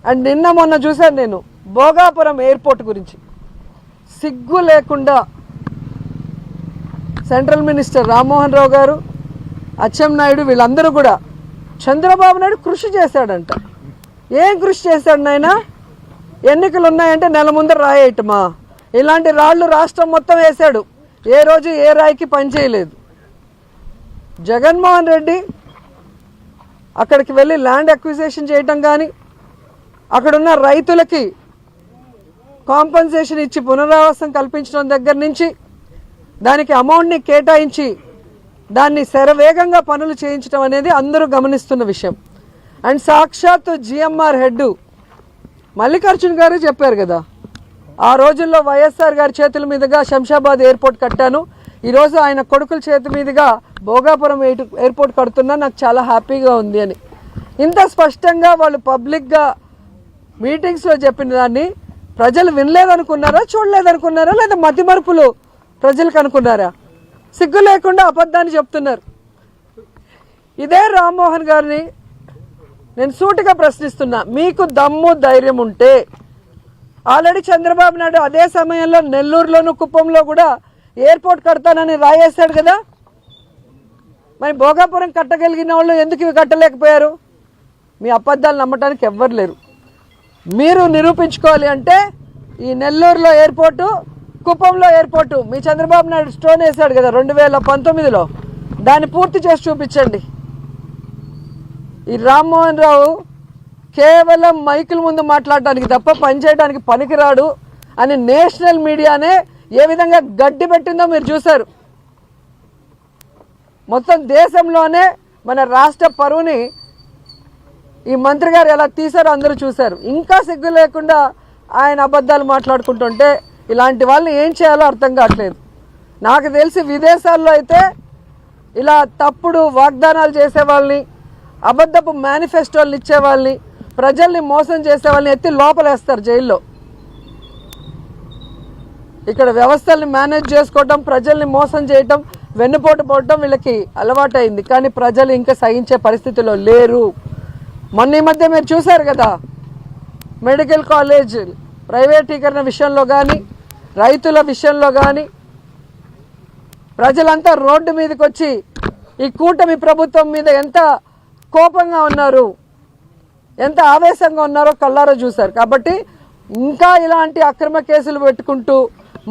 And నిన్న మొన్న చూశాను నేను భోగాపురం ఎయిర్పోర్ట్ గురించి సిగ్గు లేకుండా సెంట్రల్ మినిస్టర్ రామ్మోహన్ రావు గారు, అచ్చెన్నాయుడు వీళ్ళందరూ కూడా చంద్రబాబు నాయుడు కృషి చేశాడంట. ఏం కృషి చేశాడు నాయన? ఎన్నికలు ఉన్నాయంటే నెల ముందర రాయేయటమా? ఇలాంటి రాళ్ళు రాష్ట్రం మొత్తం వేశాడు. ఏ రోజు ఏ రాయికి పనిచేయలేదు. జగన్మోహన్ రెడ్డి అక్కడికి వెళ్ళి ల్యాండ్ అక్విజిషన్ చేయటం కానీ, అక్కడున్న రైతులకి కాంపన్సేషన్ ఇచ్చి పునరావాసం కల్పించడం దగ్గర నుంచి దానికి అమౌంట్ని కేటాయించి దాన్ని శరవేగంగా పనులు చేయించడం అనేది అందరూ గమనిస్తున్న విషయం. అండ్ సాక్షాత్తు జిఎంఆర్ హెడ్ మల్లికార్జున్ గారు చెప్పారు కదా, ఆ రోజుల్లో వైఎస్ఆర్ గారి చేతుల మీదుగా శంషాబాద్ ఎయిర్పోర్ట్ కట్టాను, ఈరోజు ఆయన కొడుకుల చేతి మీదుగా భోగాపురం ఎయిర్పోర్ట్ కడుతున్నా, నాకు చాలా హ్యాపీగా ఉంది అని. ఇంత స్పష్టంగా వాళ్ళు పబ్లిక్గా మీటింగ్స్లో చెప్పిన దాన్ని ప్రజలు వినలేదనుకున్నారా, చూడలేదనుకున్నారా, లేదా మతిమరుపులు ప్రజలకు అనుకున్నారా? సిగ్గు లేకుండా అబద్ధాన్ని చెప్తున్నారు. ఇదే రామ్మోహన్ గారిని నేను సూటిగా ప్రశ్నిస్తున్నా, మీకు దమ్ము ధైర్యం ఉంటే ఆల్రెడీ చంద్రబాబు నాయుడు అదే సమయంలో నెల్లూరులోను కుప్పంలో కూడా ఎయిర్పోర్ట్ కడతానని రాయేశాడు కదా, మరి భోగాపురం కట్టగలిగిన వాళ్ళు ఎందుకు ఇవి కట్టలేకపోయారు? మీ అబద్ధాలు నమ్మటానికి ఎవ్వరు లేరు. మీరు నిరూపించుకోవాలి అంటే ఈ నెల్లూరులో ఎయిర్పోర్టు, కుప్పంలో ఎయిర్పోర్టు మీ చంద్రబాబు నాయుడు స్టోన్ వేశాడు కదా 2019లో, దాన్ని పూర్తి చేసి చూపించండి. ఈ రామ్మోహన్ రావు కేవలం మైకుల ముందు మాట్లాడటానికి తప్ప పనిచేయడానికి పనికిరాడు అని నేషనల్ మీడియానే ఏ విధంగా గడ్డి పెట్టిందో మీరు చూశారు. మొత్తం దేశంలోనే మన రాష్ట్ర పరువుని ఈ మంత్రి గారు ఎలా తీశారో అందరూ చూశారు. ఇంకా సిగ్గు లేకుండా ఆయన అబద్ధాలు మాట్లాడుకుంటుంటే ఇలాంటి వాళ్ళని ఏం చేయాలో అర్థం కావట్లేదు. నాకు తెలిసి విదేశాల్లో అయితే ఇలా తప్పుడు వాగ్దానాలు చేసే వాళ్ళని, అబద్ధపు మేనిఫెస్టోలు ఇచ్చే వాళ్ళని, ప్రజల్ని మోసం చేసే వాళ్ళని ఎత్తి లోపలేస్తారు జైల్లో. ఇక్కడ వ్యవస్థల్ని మేనేజ్ చేసుకోవటం, ప్రజల్ని మోసం చేయటం, వెన్నుపోటు పోవటం వీళ్ళకి అలవాటైంది. కానీ ప్రజలు ఇంకా సహించే పరిస్థితిలో లేరు. మొన్న ఈ మధ్య మీరు చూశారు కదా, మెడికల్ కాలేజ్ ప్రైవేటీకరణ విషయంలో కానీ, రైతుల విషయంలో కానీ ప్రజలంతా రోడ్డు మీదకి వచ్చి ఈ కూటమి ప్రభుత్వం మీద ఎంత కోపంగా ఉన్నారు, ఎంత ఆవేశంగా ఉన్నారో కళ్ళారో చూశారు. కాబట్టి ఇంకా ఇలాంటి అక్రమ కేసులు పెట్టుకుంటూ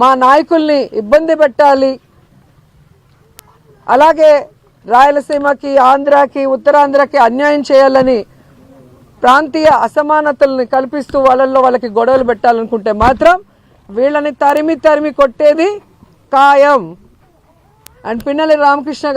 మా నాయకుల్ని ఇబ్బంది పెట్టాలి, అలాగే రాయలసీమకి, ఆంధ్రాకి, ఉత్తరాంధ్రకి అన్యాయం చేయాలని ప్రాంతీయ అసమానతల్ని కల్పిస్తూ వాళ్ళకి గొడవలు పెట్టాలనుకుంటే మాత్రం వీళ్ళని తరిమి కొట్టేది ఖాయం. అండ్ పిన్నెల్లి రామకృష్ణ గారు